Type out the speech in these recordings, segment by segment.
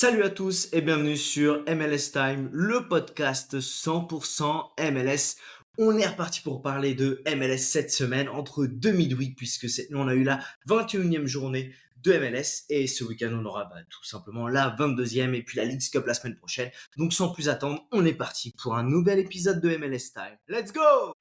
Salut à tous et bienvenue sur MLS Time, le podcast 100% MLS. On est reparti pour parler de MLS cette semaine entre deux midweek puisque cette nuit on a eu la 21e journée de MLS et ce week-end on aura tout simplement la 22e et puis la Leagues Cup la semaine prochaine. Donc sans plus attendre, on est parti pour un nouvel épisode de MLS Time. Let's go!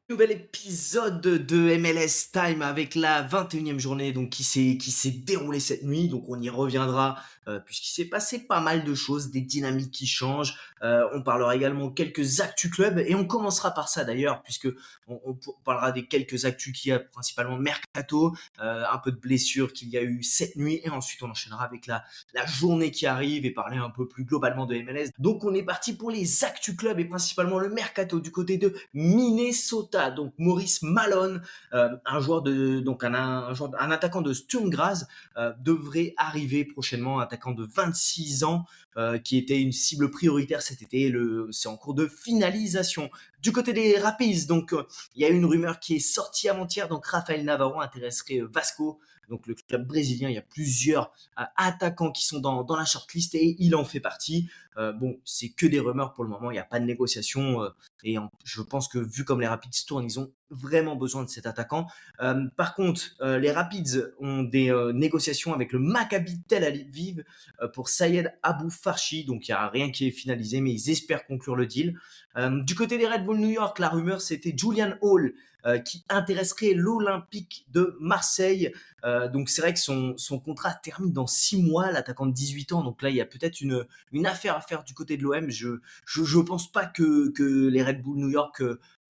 Nouvel épisode de MLS Time avec la 21e journée donc qui s'est déroulée cette nuit, donc on y reviendra puisqu'il s'est passé pas mal de choses, des dynamiques qui changent. On parlera également quelques actus clubs et on commencera par ça d'ailleurs puisque on parlera des quelques actus qu'il y a principalement mercato, un peu de blessures qu'il y a eu cette nuit et ensuite on enchaînera avec la journée qui arrive et parler un peu plus globalement de MLS. Donc on est parti pour les actus clubs et principalement le mercato du côté de Minnesota. Donc Maurice Malone, un joueur de donc un attaquant de Sturm Graz devrait arriver prochainement, un attaquant de 26 ans qui était une cible prioritaire cet été. C'est en cours de finalisation. Du côté des Rapids, donc il y a une rumeur qui est sortie avant-hier. Donc Rafael Navarro intéresserait Vasco, donc le club brésilien. Il y a plusieurs attaquants qui sont dans la shortlist et il en fait partie. Bon, c'est que des rumeurs pour le moment. Il n'y a pas de négociation. Je pense que vu comme les Rapids tournent, ils ont vraiment besoin de cet attaquant. Par contre, les Rapids ont des négociations avec le Maccabi Tel Aviv pour Sayed Abou Farchi. Donc il n'y a rien qui est finalisé, mais ils espèrent conclure le deal. Du côté des Red Bull New York, la rumeur c'était Julian Hall qui intéresserait l'Olympique de Marseille. Donc c'est vrai que son contrat termine dans 6 mois, l'attaquant de 18 ans. Donc là, il y a peut-être une affaire à faire du côté de l'OM. Je pense pas que les Red Bull New York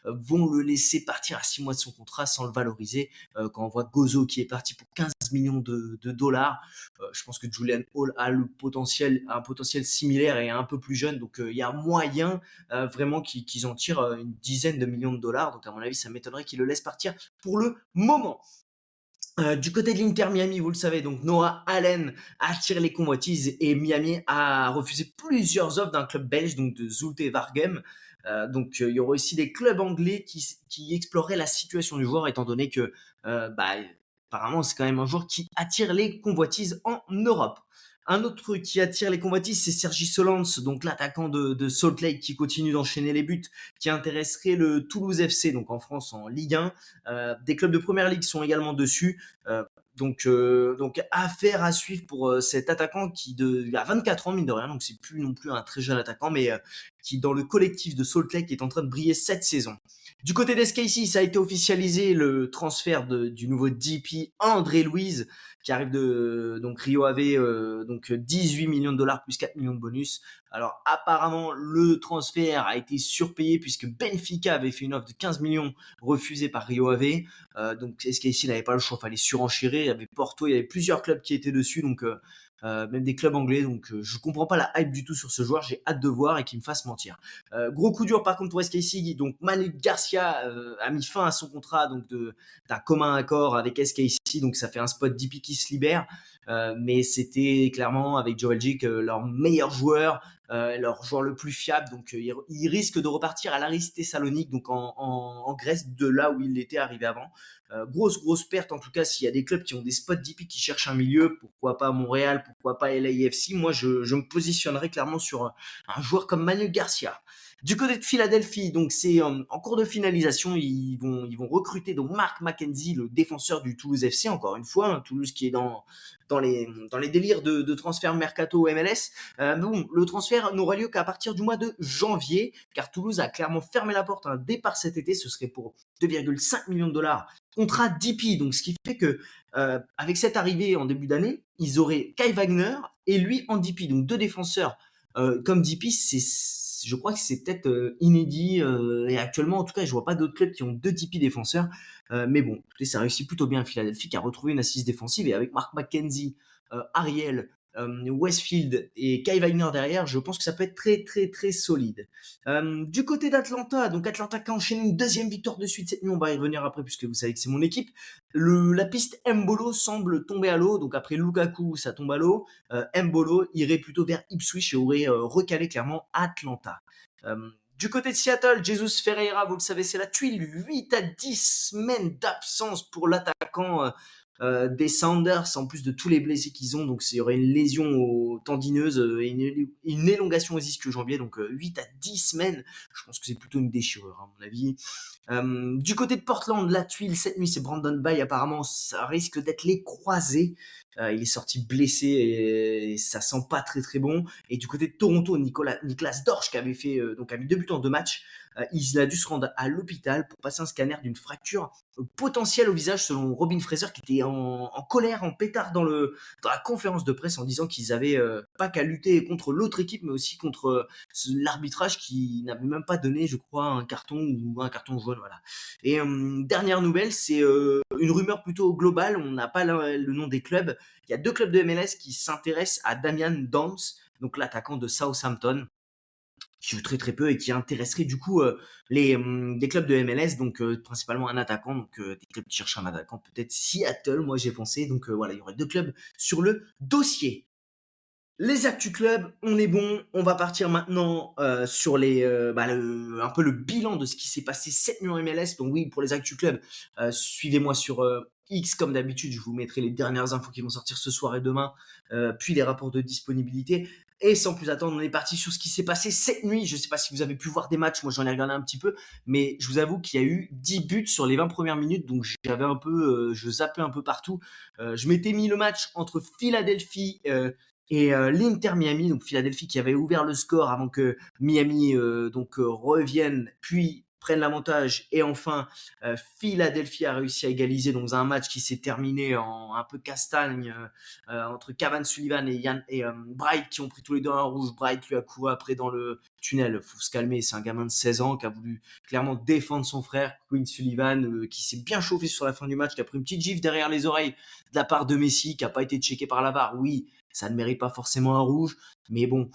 vont le laisser partir à 6 mois de son contrat sans le valoriser. Quand on voit Gozo qui est parti pour 15 millions de dollars, je pense que Julian Hall a un potentiel similaire et un peu plus jeune. Donc il y a moyen vraiment qu'ils en tirent une dizaine de millions de dollars. Donc à mon avis, ça m'étonnerait qu'ils le laissent partir pour le moment. Du côté de l'Inter Miami, vous le savez, donc Noah Allen attire les convoitises et Miami a refusé plusieurs offres d'un club belge, donc de Zulte Waregem. Donc il y aura aussi des clubs anglais qui exploreraient la situation du joueur, étant donné que apparemment c'est quand même un joueur qui attire les convoitises en Europe. Un autre truc qui attire les convoitises, c'est Sergi Solans, donc l'attaquant de Salt Lake qui continue d'enchaîner les buts, qui intéresserait le Toulouse FC, donc en France en Ligue 1. Des clubs de première ligue sont également dessus. Donc affaire à suivre pour cet attaquant il a 24 ans mine de rien, donc c'est plus non plus un très jeune attaquant, mais qui dans le collectif de Salt Lake est en train de briller cette saison. Du côté d'SKC, ça a été officialisé le transfert du nouveau DP André Louise qui arrive de donc Rio Ave, donc 18 millions de dollars plus 4 millions de bonus. Alors apparemment le transfert a été surpayé puisque Benfica avait fait une offre de 15 millions refusée par Rio Ave. Donc SKC n'avait pas le choix, fallait surenchérir. Il y avait Porto, il y avait plusieurs clubs qui étaient dessus, donc même des clubs anglais. Donc je comprends pas la hype du tout sur ce joueur. J'ai hâte de voir et qu'il me fasse mentir. Gros coup dur par contre pour SKC. Donc Manu Garcia a mis fin à son contrat donc d'un commun accord avec SKC. Donc ça fait un spot d'IP qui se libère. Mais c'était clairement avec Joel Gic leur meilleur joueur. Leur joueur le plus fiable, donc il risque de repartir à l'Aris Thessalonique, donc en Grèce, de là où il était arrivé avant. Grosse perte en tout cas. S'il y a des clubs qui ont des spots d'IP qui cherchent un milieu, pourquoi pas Montréal, pourquoi pas LAFC. Moi je me positionnerai clairement sur un joueur comme Manu Garcia. Du côté de Philadelphie, donc c'est en cours de finalisation. Ils vont recruter donc Mark McKenzie, le défenseur du Toulouse FC, encore une fois, hein, Toulouse qui est dans les délires de transfert mercato au MLS. Bon, le transfert n'aura lieu qu'à partir du mois de janvier, car Toulouse a clairement fermé la porte à un départ cet été. Ce serait pour 2,5 millions de dollars, contrat d'IP. Donc ce qui fait que avec cette arrivée en début d'année, ils auraient Kai Wagner et lui en DP, donc deux défenseurs comme DP. Je crois que c'est peut-être inédit et actuellement en tout cas je vois pas d'autres clubs qui ont deux DP défenseurs, mais bon, écoutez, ça réussit plutôt bien à Philadelphie qui a retrouvé une assise défensive, et avec Mark McKenzie, Ariel Westfield et Kai Wagner derrière, je pense que ça peut être très, très, très solide. Du côté d'Atlanta, donc Atlanta qui a enchaîné une deuxième victoire de suite cette nuit, on va y revenir après puisque vous savez que c'est mon équipe. La piste Mbolo semble tomber à l'eau, donc après Lukaku, ça tombe à l'eau. Mbolo irait plutôt vers Ipswich et aurait recalé clairement Atlanta. Du côté de Seattle, Jesus Ferreira, vous le savez, c'est la tuile. 8 à 10 semaines d'absence pour l'attaquant des Sounders, en plus de tous les blessés qu'ils ont. Donc, il y aurait une lésion tendineuse et une élongation aux ischio-jambiers. Donc, 8 à 10 semaines. Je pense que c'est plutôt une déchirure, à mon avis. Du côté de Portland, la tuile cette nuit, c'est Brandon Bay. Apparemment, ça risque d'être les croisés. Il est sorti blessé et ça sent pas très très bon. Et du côté de Toronto, Niklas Dorsch, qui avait fait donc a mis 2 buts en 2 matchs, il a dû se rendre à l'hôpital pour passer un scanner d'une fracture potentielle au visage, selon Robin Fraser, qui était en colère, en pétard dans la conférence de presse en disant qu'ils avaient pas qu'à lutter contre l'autre équipe, mais aussi contre l'arbitrage qui n'avait même pas donné, je crois, un carton ou un carton jaune. Voilà. Et dernière nouvelle, c'est une rumeur plutôt globale. On n'a pas le nom des clubs. Il y a 2 clubs de MLS qui s'intéressent à Damian Downs, donc l'attaquant de Southampton, qui joue très très peu et qui intéresserait du coup des clubs de MLS, donc principalement un attaquant, donc des clubs qui cherchent un attaquant, peut-être Seattle, moi j'ai pensé. Donc voilà, il y aurait 2 clubs sur le dossier. Les actus club, on est bon. On va partir maintenant sur un peu le bilan de ce qui s'est passé cette nuit en MLS. Donc oui, pour les actus club, suivez-moi sur X comme d'habitude. Je vous mettrai les dernières infos qui vont sortir ce soir et demain, puis les rapports de disponibilité. Et sans plus attendre, on est parti sur ce qui s'est passé cette nuit. Je ne sais pas si vous avez pu voir des matchs, moi j'en ai regardé un petit peu, mais je vous avoue qu'il y a eu 10 buts sur les 20 premières minutes, donc j'avais un peu, je zappais un peu partout. Je m'étais mis le match entre Philadelphie et l'Inter Miami, donc Philadelphie qui avait ouvert le score avant que Miami revienne, puis prenne l'avantage. Et enfin, Philadelphie a réussi à égaliser dans un match qui s'est terminé en un peu castagne entre Cavan Sullivan et Bright, qui ont pris tous les deux un rouge. Bright lui a couru après dans le tunnel. Faut se calmer, c'est un gamin de 16 ans qui a voulu clairement défendre son frère. Quinn Sullivan qui s'est bien chauffé sur la fin du match, qui a pris une petite gifle derrière les oreilles de la part de Messi, qui n'a pas été checké par la VAR. Oui, ça ne mérite pas forcément un rouge, mais bon,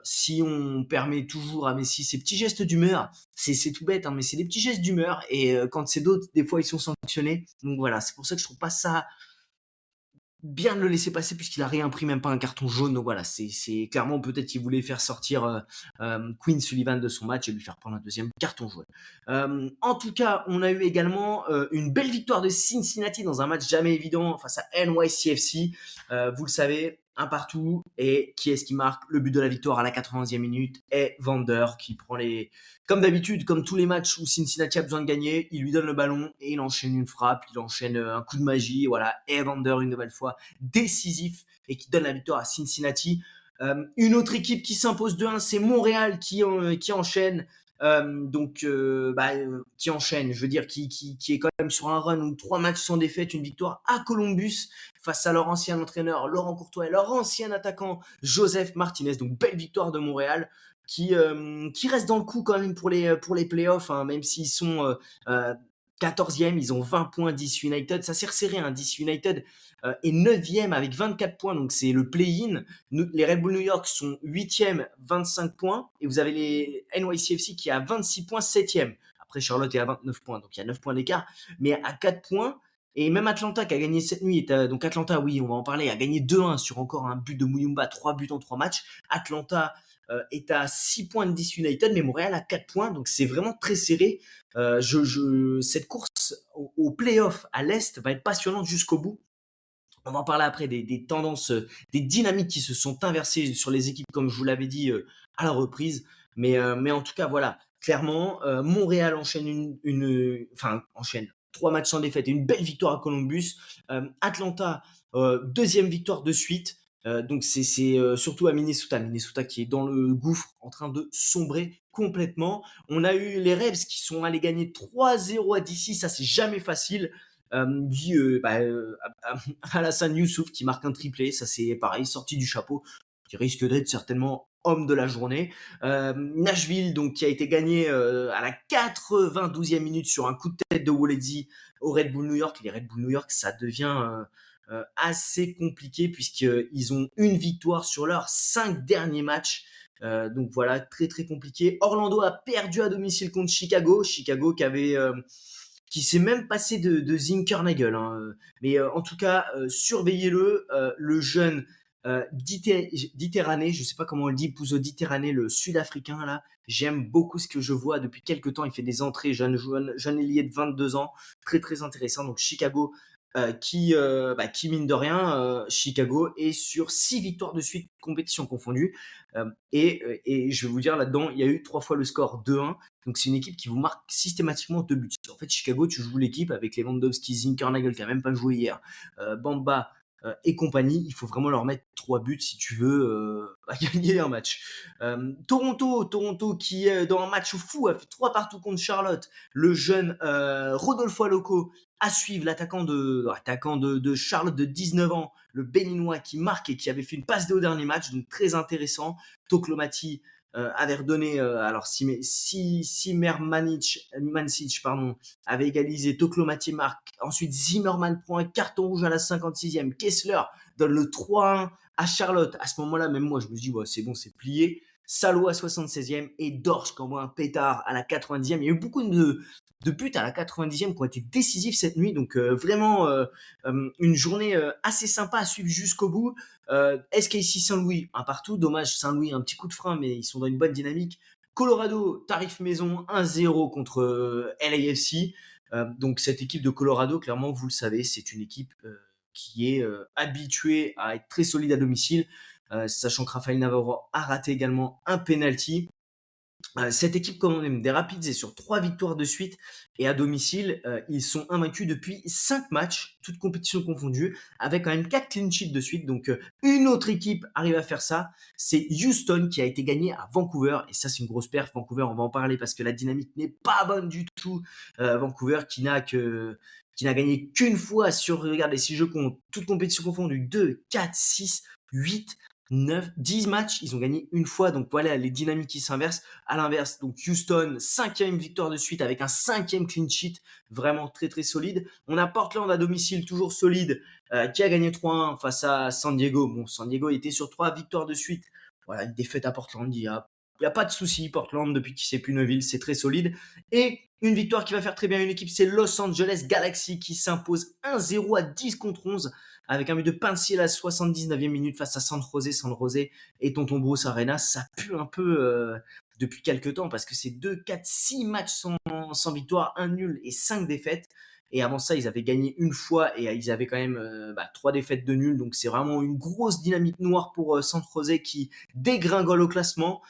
si on permet toujours à Messi ces petits gestes d'humeur, c'est tout bête, hein, mais c'est des petits gestes d'humeur, et quand c'est d'autres, des fois ils sont sanctionnés. Donc voilà, c'est pour ça que je trouve pas ça bien de le laisser passer, puisqu'il a rien pris, même pas un carton jaune. Donc voilà, c'est clairement, peut-être qu'il voulait faire sortir Quinn Sullivan de son match et lui faire prendre un deuxième carton jaune. En tout cas, on a eu également une belle victoire de Cincinnati dans un match jamais évident face à NYCFC. Vous le savez, un partout. Et qui est-ce qui marque le but de la victoire à la 90e minute? Et Vander, qui prend comme d'habitude, comme tous les matchs où Cincinnati a besoin de gagner, il lui donne le ballon et il enchaîne une frappe, il enchaîne un coup de magie. Voilà, Evander une nouvelle fois décisif et qui donne la victoire à Cincinnati. Une autre équipe qui s'impose 2-1, c'est Montréal qui enchaîne. Qui enchaîne, je veux dire, qui est quand même sur un run où 3 matchs sans défaite, une victoire à Columbus face à leur ancien entraîneur Laurent Courtois et leur ancien attaquant Joseph Martinez. Donc belle victoire de Montréal qui reste dans le coup quand même pour les playoffs, hein, même s'ils sont 14e, ils ont 20 points. DC United, ça s'est resserré, hein. DC United est 9e avec 24 points, donc c'est le play-in. Les Red Bull New York sont 8e, 25 points, et vous avez les NYCFC qui est à 26 points, 7e. Après, Charlotte est à 29 points, donc il y a 9 points d'écart, mais à 4 points. Et même Atlanta qui a gagné cette nuit, donc Atlanta, oui, on va en parler, a gagné 2-1 sur encore un but de Muyumba, 3 buts en 3 matchs. Atlanta est à 6 points de DC United, mais Montréal a 4 points, donc c'est vraiment très serré. Cette course au play-off à l'Est va être passionnante jusqu'au bout. On va en parler après des tendances, des dynamiques qui se sont inversées sur les équipes, comme je vous l'avais dit à la reprise. Mais en tout cas, voilà, clairement, Montréal enchaîne 3 matchs sans défaite et une belle victoire à Columbus. Atlanta, deuxième victoire de suite. Donc c'est surtout à Minnesota qui est dans le gouffre, en train de sombrer complètement. On a eu les Revs qui sont allés gagner 3-0 à DC, ça c'est jamais facile. Alassane Youssouf qui marque un triplé, ça c'est pareil, sorti du chapeau, qui risque d'être certainement homme de la journée. Nashville, donc, qui a été gagné à la 92e minute sur un coup de tête de Woledzi au Red Bull New York. Les Red Bull New York, ça devient assez compliqué puisqu'ils ont une victoire sur leurs 5 derniers matchs. Donc voilà, très très compliqué. Orlando a perdu à domicile contre Chicago. Chicago qui s'est même passé de Zinkernagel, hein. Mais en tout cas, surveillez-le. Le jeune Diterrané, je ne sais pas comment on le dit, Pouzo Diterrané, le Sud-Africain là. J'aime beaucoup ce que je vois depuis quelques temps. Il fait des entrées, jeune ailier de 22 ans, très très intéressant. Donc Chicago, qui mine de rien, Chicago est sur 6 victoires de suite, compétitions confondues. Et je vais vous dire là-dedans, il y a eu 3 fois le score 2-1. Donc c'est une équipe qui vous marque systématiquement 2 buts. En fait, Chicago, tu joues l'équipe avec Lewandowski, Zinkernagel qui a même pas joué hier, Bamba et compagnie. Il faut vraiment leur mettre 3 buts si tu veux gagner un match. Toronto qui dans un match fou a fait 3 partout contre Charlotte. Le jeune Rodolfo Aloko à suivre, l'attaquant de Charlotte de 19 ans, le Béninois qui marque et qui avait fait une passe D au dernier match, donc très intéressant. Toklomati avait redonné, alors Mancic, pardon, avait égalisé, Toklomati marque, ensuite Zimmerman prend un carton rouge à la 56e, Kessler donne le 3-1 à Charlotte. À ce moment-là, même moi, je me dis, ouais, c'est bon, c'est plié. Salo à 76e et Dorsch qui envoie un pétard à la 90e. Il y a eu beaucoup de buts à la 90e qui ont été décisifs cette nuit. Donc vraiment une journée assez sympa à suivre jusqu'au bout. SKC Saint-Louis, un partout. Dommage, Saint-Louis, un petit coup de frein, mais ils sont dans une bonne dynamique. Colorado, tarif maison, 1-0 contre LAFC. Donc cette équipe de Colorado, clairement, vous le savez, c'est une équipe qui est habituée à être très solide à domicile. Sachant que Rafael Navarro a raté également un penalty. Cette équipe, comme on aime, des Rapids est sur 3 victoires de suite et à domicile, ils sont invaincus depuis 5 matchs, toutes compétitions confondues, avec quand même 4 clean sheets de suite. Donc une autre équipe arrive à faire ça, c'est Houston qui a été gagné à Vancouver et ça c'est une grosse perf. Vancouver, on va en parler parce que la dynamique n'est pas bonne du tout. Vancouver qui n'a gagné qu'une fois sur, regardez, si je compte, toutes compétitions confondues, 2, 4, 6, 8, 9, 10 matchs, ils ont gagné une fois. Donc voilà, les dynamiques qui s'inversent. À l'inverse, donc Houston, 5e victoire de suite avec un 5e clean sheet, vraiment très très solide. On a Portland à domicile, toujours solide, qui a gagné 3-1 face à San Diego. Bon, San Diego était sur 3 victoires de suite. Voilà, une défaite à Portland, il y a pas de souci. Portland, depuis qu'il c'est plus Neuville, c'est très solide. Et une victoire qui va faire très bien une équipe, c'est Los Angeles Galaxy qui s'impose 1-0 à 10 contre 11 avec un but de Pinciel à la 79e minute face à San José. San José et Tonton Bruce Arena, ça pue un peu depuis quelques temps parce que c'est 2, 4, 6 matchs sans victoire, 1 nul et 5 défaites. Et avant ça, ils avaient gagné une fois et ils avaient quand même 3 défaites de nul. Donc c'est vraiment une grosse dynamique noire pour San José qui dégringole au classement.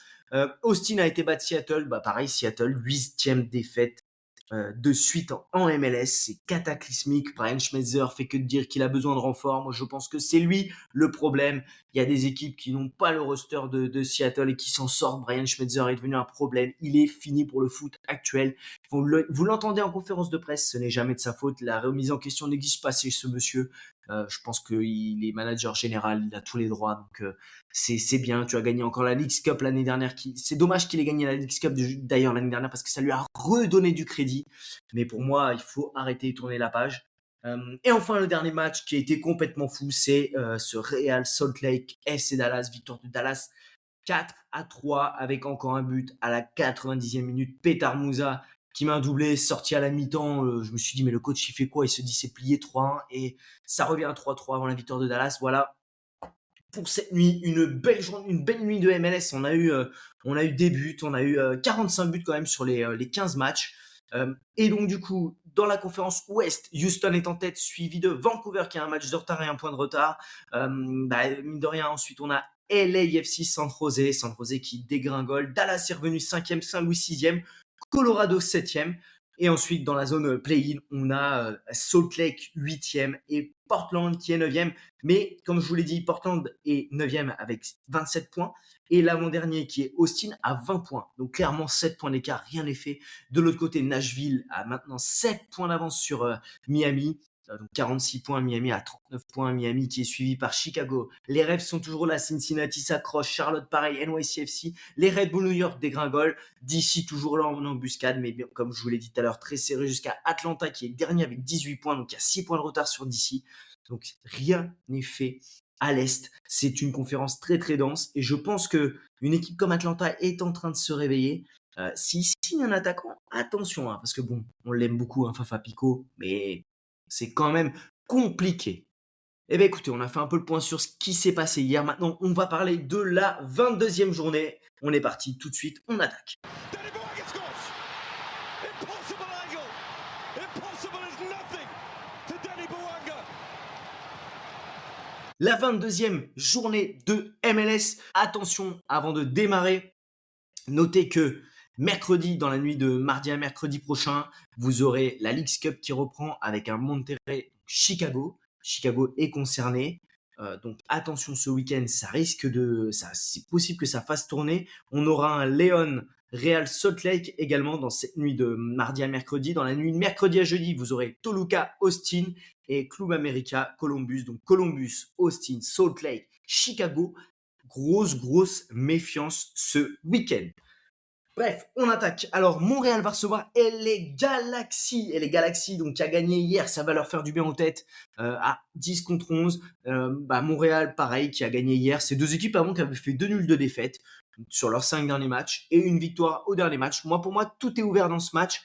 Austin a été battu Seattle. Pareil, Seattle, 8e défaite de suite en MLS. C'est cataclysmique. Brian Schmetzer fait que de dire qu'il a besoin de renfort. Moi, je pense que c'est lui le problème. Il y a des équipes qui n'ont pas le roster de Seattle et qui s'en sortent. Brian Schmetzer est devenu un problème. Il est fini pour le foot actuel. Vous l'entendez en conférence de presse, ce n'est jamais de sa faute. La remise en question n'existe pas chez ce monsieur. Je pense qu'il est manager général, il a tous les droits. Donc c'est bien. Tu as gagné encore la Leagues Cup l'année dernière. C'est dommage qu'il ait gagné la Leagues Cup d'ailleurs l'année dernière parce que ça lui a redonné du crédit. Mais pour moi, il faut arrêter de tourner la page. Et enfin, le dernier match qui a été complètement fou, c'est ce Real Salt Lake FC Dallas, victoire de Dallas 4-3 avec encore un but à la 90e minute. Petar Moussa qui met un doublé, sorti à la mi-temps. Je me suis dit, mais le coach, il fait quoi? Il se dit, c'est plié 3-1 et ça revient à 3-3 avant la victoire de Dallas. Voilà pour cette nuit, une belle journée, une belle nuit de MLS. On a eu des buts, on a eu 45 buts quand même sur les 15 matchs. Et donc du coup, dans la conférence Ouest, Houston est en tête, suivi de Vancouver qui a un match de retard et un point de retard. Mine de rien, ensuite on a LAFC San José qui dégringole. Dallas est revenu 5e, Saint-Louis 6e, Colorado 7e. Et ensuite, dans la zone play-in, on a Salt Lake 8e et Portland qui est 9e. Mais comme je vous l'ai dit, Portland est 9e avec 27 points. Et l'avant-dernier qui est Austin à 20 points. Donc clairement 7 points d'écart, rien n'est fait. De l'autre côté, Nashville a maintenant 7 points d'avance sur Miami. Donc 46 points, Miami à 39 points, Miami qui est suivi par Chicago. Les Revs sont toujours là, Cincinnati s'accroche, Charlotte pareil, NYCFC. Les Red Bull New York dégringolent, DC toujours là en embuscade, mais bien, comme je vous l'ai dit tout à l'heure, très serré jusqu'à Atlanta qui est dernier avec 18 points, donc il y a 6 points de retard sur DC. Donc rien n'est fait à l'Est. C'est une conférence très très dense et je pense que une équipe comme Atlanta est en train de se réveiller. S'il signe un attaquant, attention, hein, parce que bon, on l'aime beaucoup, hein, Fafa Pico, mais c'est quand même compliqué. Eh bien écoutez, on a fait un peu le point sur ce qui s'est passé hier. Maintenant, on va parler de la 22e journée. On est parti tout de suite, on attaque. Danny Bourga scores! Impossible angle! Impossible is nothing to Danny Bourga! La 22e journée de MLS. Attention, avant de démarrer, notez que mercredi, dans la nuit de mardi à mercredi prochain, vous aurez la Leagues Cup qui reprend avec un Monterrey Chicago. Chicago est concerné. Donc attention ce week-end, c'est possible que ça fasse tourner. On aura un Leon Real Salt Lake également dans cette nuit de mardi à mercredi. Dans la nuit de mercredi à jeudi, vous aurez Toluca, Austin et Club America Columbus. Donc Columbus, Austin, Salt Lake, Chicago. Grosse méfiance ce week-end. Bref, on attaque. Alors, Montréal va recevoir les Galaxy. Et les Galaxy, donc, qui a gagné hier, ça va leur faire du bien en tête à 10 contre 11. Montréal, pareil, qui a gagné hier. Ces deux équipes avant qui avaient fait 2 nuls de défaite sur leurs 5 derniers matchs et une victoire au dernier match. Pour moi, tout est ouvert dans ce match.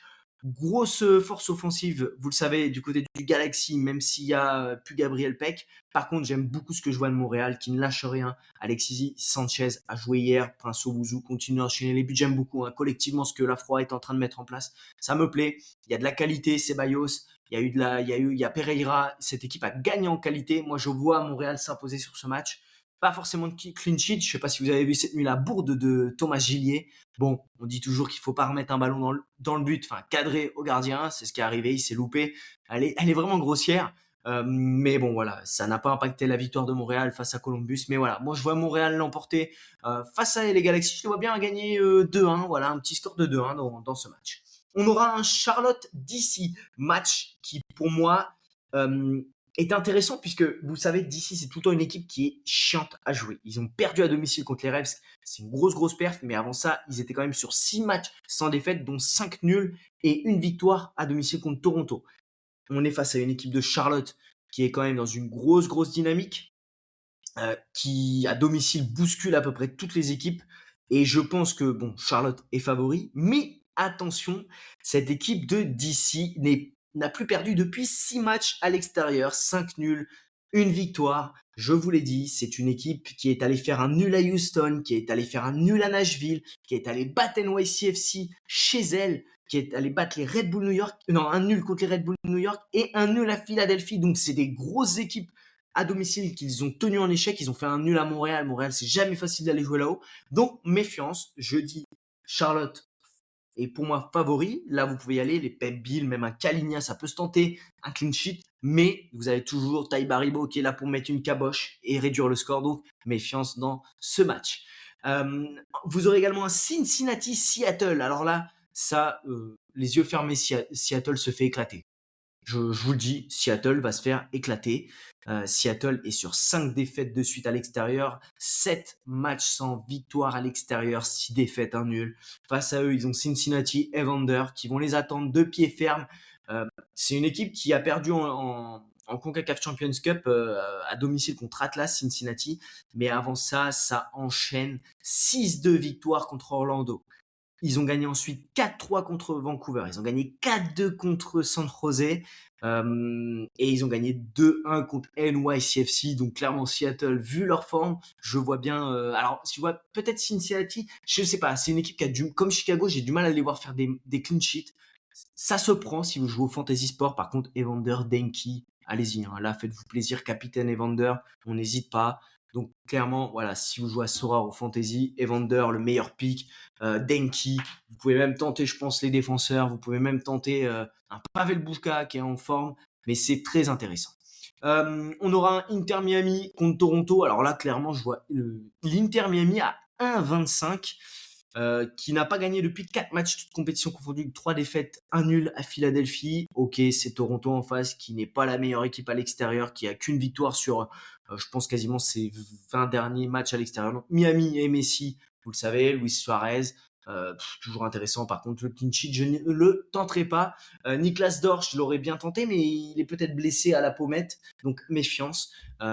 Grosse force offensive, vous le savez, du côté du Galaxy, même s'il y a plus Gabriel Peck. Par contre, j'aime beaucoup ce que je vois de Montréal, qui ne lâche rien. Alexis Sanchez a joué hier, Prince Owuzu continue à enchaîner les buts. J'aime beaucoup collectivement ce que Lafroy est en train de mettre en place. Ça me plaît. Il y a de la qualité, Ceballos. Il y a Pereira. Cette équipe a gagné en qualité. Moi, je vois Montréal s'imposer sur ce match. Pas forcément de clean sheet. Je ne sais pas si vous avez vu cette nuit la bourde de Thomas Gillier. Bon, on dit toujours qu'il ne faut pas remettre un ballon dans le but, enfin cadré au gardien. C'est ce qui est arrivé. Il s'est loupé. Elle est vraiment grossière. Mais bon, voilà, ça n'a pas impacté la victoire de Montréal face à Columbus. Mais voilà, moi je vois Montréal l'emporter face à les Galaxy. Je les vois bien gagner 2-1. Voilà, un petit score de 2-1 dans ce match. On aura un Charlotte DC match qui, pour moi, est intéressant puisque vous savez, DC c'est tout le temps une équipe qui est chiante à jouer. Ils ont perdu à domicile contre les Revs. C'est une grosse perf, mais avant ça, ils étaient quand même sur 6 matchs sans défaite, dont 5 nuls et une victoire à domicile contre Toronto. On est face à une équipe de Charlotte qui est quand même dans une grosse dynamique, qui à domicile bouscule à peu près toutes les équipes. Et je pense que bon, Charlotte est favori, mais attention, cette équipe de DC n'a plus perdu depuis 6 matchs à l'extérieur, 5 nuls, une victoire. Je vous l'ai dit, c'est une équipe qui est allée faire un nul à Houston, qui est allée faire un nul à Nashville, qui est allée battre NYCFC chez elle, qui est allée battre les Red Bull New York, non, un nul contre les Red Bull New York et un nul à Philadelphie. Donc c'est des grosses équipes à domicile qu'ils ont tenu en échec. Ils ont fait un nul à Montréal. Montréal, c'est jamais facile d'aller jouer là-haut. Donc méfiance, je dis Charlotte est pour moi favori. Là, vous pouvez y aller. Les Pep Bill, même un Kalinja, ça peut se tenter. Un clean sheet. Mais vous avez toujours Ty Baribo qui est là pour mettre une caboche et réduire le score. Donc, méfiance dans ce match. Vous aurez également un Cincinnati-Seattle. Alors là, ça, les yeux fermés, Seattle se fait éclater. Je vous le dis, Seattle va se faire éclater. Seattle est sur 5 défaites de suite à l'extérieur, 7 matchs sans victoire à l'extérieur, 6 défaites, un nul. Face à eux, ils ont Cincinnati, Evander qui vont les attendre de pied ferme. C'est une équipe qui a perdu en CONCACAF Champions Cup à domicile contre Atlas Cincinnati. Mais avant ça, ça enchaîne 6-2 victoires contre Orlando. Ils ont gagné ensuite 4-3 contre Vancouver. Ils ont gagné 4-2 contre San Jose. Et ils ont gagné 2-1 contre NYCFC. Donc clairement, Seattle, vu leur forme, je vois bien... alors, si je vois peut-être Cincinnati, je ne sais pas. C'est une équipe qui a comme Chicago, j'ai du mal à les voir faire des clean sheets. Ça se prend si vous jouez au Fantasy Sport. Par contre, Evander, Denki, allez-y. Hein. Là, faites-vous plaisir. Capitaine Evander, on n'hésite pas. Donc clairement, voilà, si vous jouez à Sora au Fantasy, Evander, le meilleur pick, Denki, vous pouvez même tenter, je pense, les défenseurs, vous pouvez même tenter un Pavel Bouka qui est en forme, mais c'est très intéressant. On aura un Inter Miami contre Toronto. Alors là, clairement, je vois l'Inter Miami à 1,25 qui n'a pas gagné depuis 4 matchs, toutes compétitions confondues, 3 défaites, 1 nul à Philadelphie. Ok, c'est Toronto en face qui n'est pas la meilleure équipe à l'extérieur, qui a qu'une victoire sur, je pense, quasiment ses 20 derniers matchs à l'extérieur. Donc, Miami et Messi, vous le savez, Luis Suarez. Toujours intéressant. Par contre, le clean sheet, je ne le tenterai pas. Niklas Dorsch, je l'aurais bien tenté, mais il est peut-être blessé à la pommette, donc méfiance.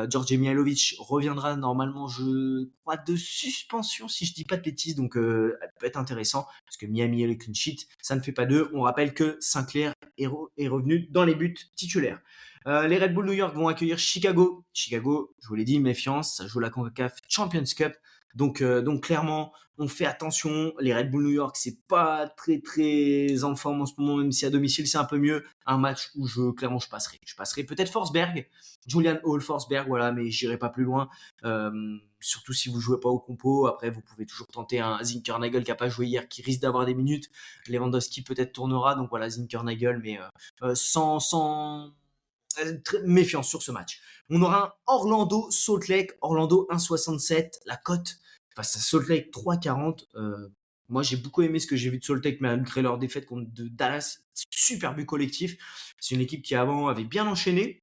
Djordje Mihailovic reviendra normalement, je crois, de suspension, si je dis pas de bêtises, donc elle peut être intéressant, parce que Miami et le clean sheet, ça ne fait pas deux. On rappelle que Sinclair est revenu dans les buts titulaires. Les Red Bull New York vont accueillir Chicago. Chicago, je vous l'ai dit, méfiance, ça joue la CONCACAF Champions Cup. Donc clairement, on fait attention. Les Red Bull New York, c'est pas très en forme en ce moment, même si à domicile c'est un peu mieux. Un match où clairement je passerai. Je passerai peut-être Forsberg, Julian Hall, Forsberg, voilà, mais j'irai pas plus loin. Surtout si vous jouez pas au compo. Après, vous pouvez toujours tenter un Zinkernagel qui a pas joué hier, qui risque d'avoir des minutes. Lewandowski peut-être tournera, donc voilà Zinkernagel, mais sans méfiance sur ce match. On aura un Orlando Salt Lake, Orlando 1,67, la cote face à Salt Lake 3,40. Moi, j'ai beaucoup aimé ce que j'ai vu de Salt Lake, malgré leur défaite contre Dallas. Super but collectif. C'est une équipe qui avant avait bien enchaîné.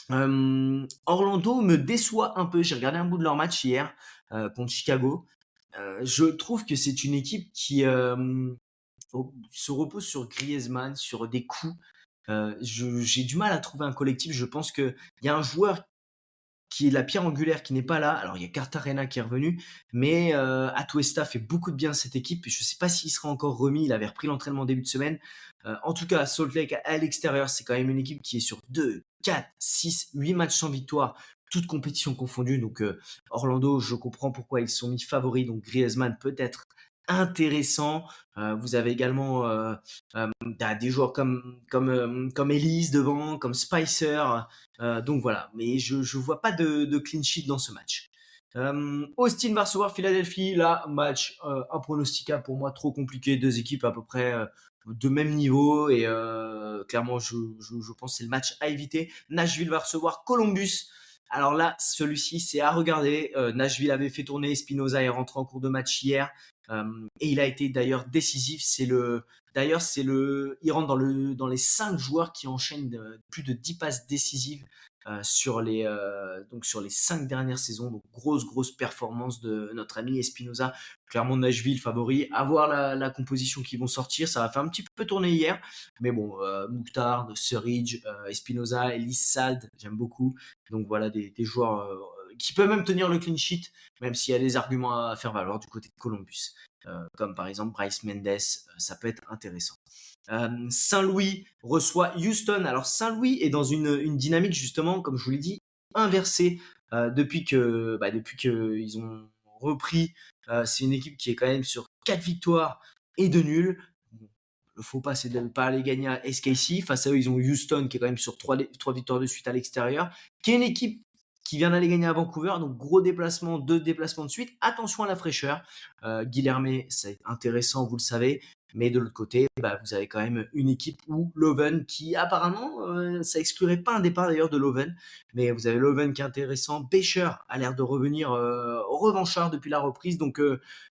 Orlando me déçoit un peu. J'ai regardé un bout de leur match hier contre Chicago. Je trouve que c'est une équipe qui se repose sur Griezmann, sur des coups. J'ai du mal à trouver un collectif. Je pense qu'il y a un joueur qui est la pierre angulaire qui n'est pas là. Alors il y a Cartagena qui est revenu, mais Atuesta fait beaucoup de bien à cette équipe. Je ne sais pas s'il sera encore remis. Il avait repris l'entraînement début de semaine. En tout cas, Salt Lake à l'extérieur, c'est quand même une équipe qui est sur 2, 4, 6, 8 matchs sans victoire, toutes compétitions confondues. Donc Orlando, je comprends pourquoi ils sont mis favoris. Donc Griezmann peut être intéressant. Vous avez également des joueurs comme Elise devant, comme Spicer. Donc voilà, mais je vois pas de clean sheet dans ce match. Austin va recevoir Philadelphie, là, match impronosticable pour moi, trop compliqué, deux équipes à peu près de même niveau et clairement je pense que c'est le match à éviter. Nashville va recevoir Columbus. Alors là, celui-ci, c'est à regarder. Nashville avait fait tourner Espinoza et rentré en cours de match hier. Et il a été d'ailleurs décisif. Il rentre dans les 5 joueurs qui enchaînent plus de 10 passes décisives sur les 5 dernières saisons. Donc grosse performance de notre ami Espinoza. Clairement Nashville favori. À voir la composition qui vont sortir. Ça va faire un petit peu tourner hier. Mais bon, Mukhtar, Surridge, Espinoza, Ellis Sald, j'aime beaucoup. Donc voilà des joueurs qui peuvent même tenir le clean sheet, même s'il y a des arguments à faire valoir du côté de Columbus. Comme par exemple Bryce Mendes, ça peut être intéressant. Saint-Louis reçoit Houston. Alors Saint-Louis est dans une dynamique justement, comme je vous l'ai dit, inversée depuis qu'ils ont repris. C'est une équipe qui est quand même sur 4 victoires et 2 nuls. Le faux pas, c'est de ne pas aller gagner à SKC. Face à eux, ils ont Houston qui est quand même sur 3 victoires de suite à l'extérieur, qui est une équipe qui vient d'aller gagner à Vancouver, donc gros déplacement, 2 déplacements de suite. Attention à la fraîcheur. Guilherme, c'est intéressant, vous le savez. Mais de l'autre côté, vous avez quand même une équipe où Loven, qui apparemment, ça exclurait pas un départ d'ailleurs de Loven, mais vous avez Loven qui est intéressant. Becher a l'air de revenir revanchard depuis la reprise, donc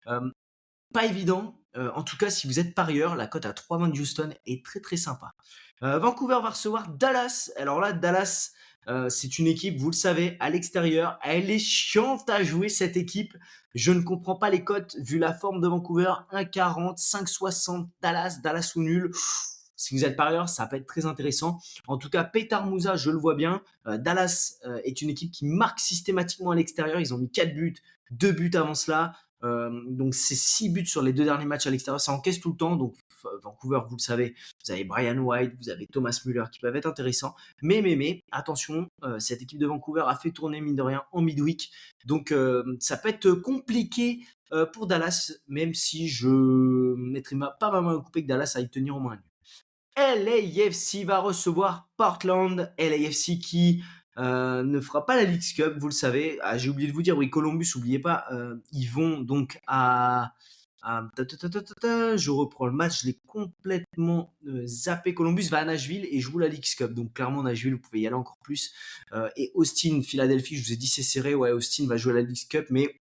pas évident. En tout cas, si vous êtes parieur, la cote à 3,20 de Houston est très sympa. Vancouver va recevoir Dallas. Alors là, Dallas, c'est une équipe, vous le savez, à l'extérieur. Elle est chiante à jouer, cette équipe. Je ne comprends pas les cotes, vu la forme de Vancouver. 1,40, 5,60 Dallas ou nul. Si vous êtes parieur, ça peut être très intéressant. En tout cas, Petar Musa, je le vois bien. Dallas est une équipe qui marque systématiquement à l'extérieur. Ils ont mis 4 buts, 2 buts avant cela. Donc c'est 6 buts sur les 2 derniers matchs à l'extérieur, ça encaisse tout le temps. Donc Vancouver, vous le savez, vous avez Brian White, vous avez Thomas Müller qui peuvent être intéressants. Mais attention, cette équipe de Vancouver a fait tourner mine de rien en midweek. Donc ça peut être compliqué pour Dallas, même si je mettrai pas ma main au coupé que Dallas aille tenir au moins un nul. LAFC va recevoir Portland. LAFC qui ne fera pas la Leagues Cup, vous le savez. Ah, j'ai oublié de vous dire, oui, Columbus, n'oubliez pas, ils vont donc je reprends le match, je l'ai complètement zappé. Columbus va à Nashville et joue la Leagues Cup. Donc clairement, Nashville, vous pouvez y aller encore plus. Et Austin, Philadelphie, je vous ai dit c'est serré. Ouais, Austin va jouer la Leagues Cup, mais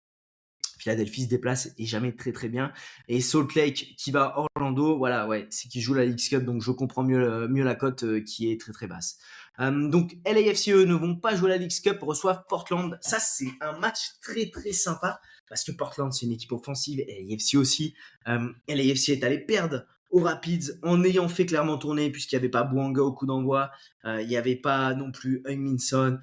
Philadelphie se déplace et jamais très bien. Et Salt Lake qui va à Orlando, voilà, ouais, c'est qui joue la Leagues Cup, donc je comprends mieux la cote qui est très basse. Donc LAFC eux ne vont pas jouer la Leagues Cup, reçoivent Portland. Ça c'est un match très sympa parce que Portland, c'est une équipe offensive, et l'AFC aussi. Et l'AFC est allé perdre aux Rapids en ayant fait clairement tourner, puisqu'il n'y avait pas Bouanga au coup d'envoi, il n'y avait pas non plus Hung-Min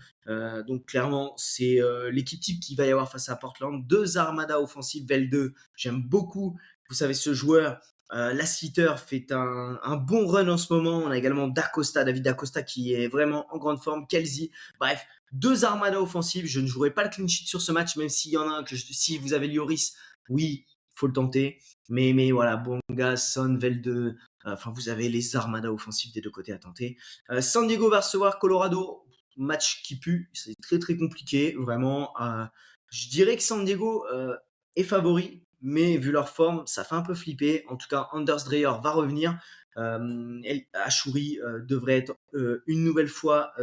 donc clairement, c'est l'équipe type qu'il va y avoir face à Portland. Deux armadas offensives, Vel 2, j'aime beaucoup. Vous savez, ce joueur, Lassiter fait un bon run en ce moment. On a également Dacosta, David Dacosta qui est vraiment en grande forme. Kelsey, bref, deux armadas offensives. Je ne jouerai pas le clean sheet sur ce match, même s'il y en a un si vous avez Lloris, oui, il faut le tenter. Mais voilà, Bonga, Son, Velde, enfin vous avez les armadas offensifs des deux côtés à tenter. San Diego va recevoir Colorado, match qui pue, c'est très très compliqué, vraiment. Je dirais que San Diego est favori, mais vu leur forme, ça fait un peu flipper. En tout cas, Anders Dreyer va revenir. Achouri devrait être une nouvelle fois,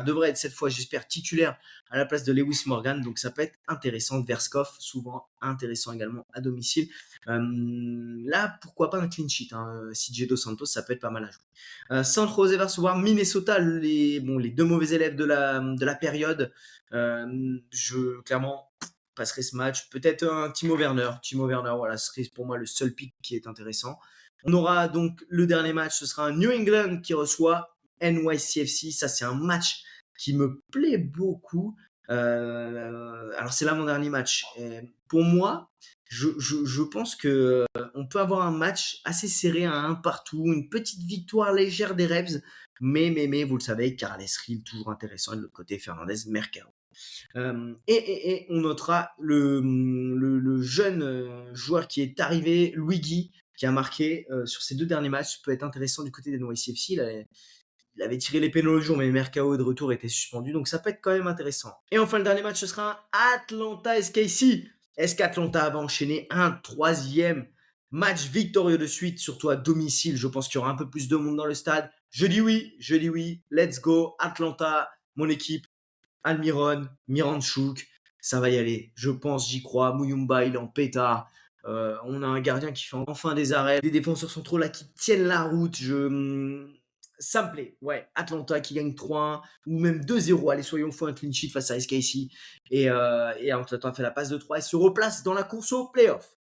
devrait être cette fois, j'espère, titulaire à la place de Lewis Morgan. Donc ça peut être intéressant. Verskov, souvent intéressant également à domicile. Là, pourquoi pas un clean sheet, hein. CJ Dos Santos, ça peut être pas mal à jouer. San Jose va recevoir Minnesota, les deux mauvais élèves de la période. Je clairement passerai ce match. Peut-être un Timo Werner. Timo Werner, voilà, ce serait pour moi le seul pick qui est intéressant. On aura donc le dernier match, ce sera un New England qui reçoit NYCFC. Ça, c'est un match qui me plaît beaucoup. Alors, c'est là mon dernier match. Pour moi, je pense que on peut avoir un match assez serré à un partout, une petite victoire légère des Revs, mais vous le savez, Carles Hill, toujours intéressant, et de l'autre côté, Fernandez, Mercado. Et on notera le jeune joueur qui est arrivé, Luigi, qui a marqué sur ces deux derniers matchs, peut être intéressant du côté des NYCFC. Il avait tiré les pénaux le jour, mais Mercado de retour était suspendu, donc ça peut être quand même intéressant. Et enfin, le dernier match, ce sera un Atlanta SKC. Est-ce qu'Atlanta va enchaîner un troisième match victorieux de suite, surtout à domicile? Je pense qu'il y aura un peu plus de monde dans le stade. Je dis oui. Let's go, Atlanta, mon équipe. Almiron, Miranchuk, ça va y aller. Je pense, j'y crois. Muyumba, il est en pétard. On a un gardien qui fait enfin des arrêts. Des défenseurs centraux là qui tiennent la route. Ça me plaît. Ouais, Atlanta qui gagne 3-1 ou même 2-0. Allez, soyons fous, un clean sheet face à SKC. Et Atlanta fait la passe de 3 et se replace dans la course au playoff.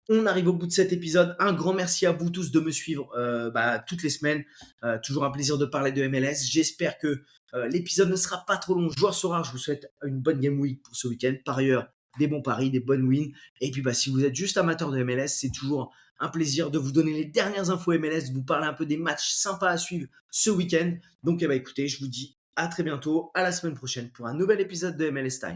On arrive au bout de cet épisode. Un grand merci à vous tous de me suivre toutes les semaines. Toujours un plaisir de parler de MLS. J'espère que l'épisode ne sera pas trop long. Joueur sera, je vous souhaite une bonne game week pour ce week-end. Par ailleurs, des bons paris, des bonnes wins. Et puis si vous êtes juste amateur de MLS, c'est toujours un plaisir de vous donner les dernières infos MLS, de vous parler un peu des matchs sympas à suivre ce week-end. Donc écoutez, je vous dis à très bientôt, à la semaine prochaine pour un nouvel épisode de MLS Time.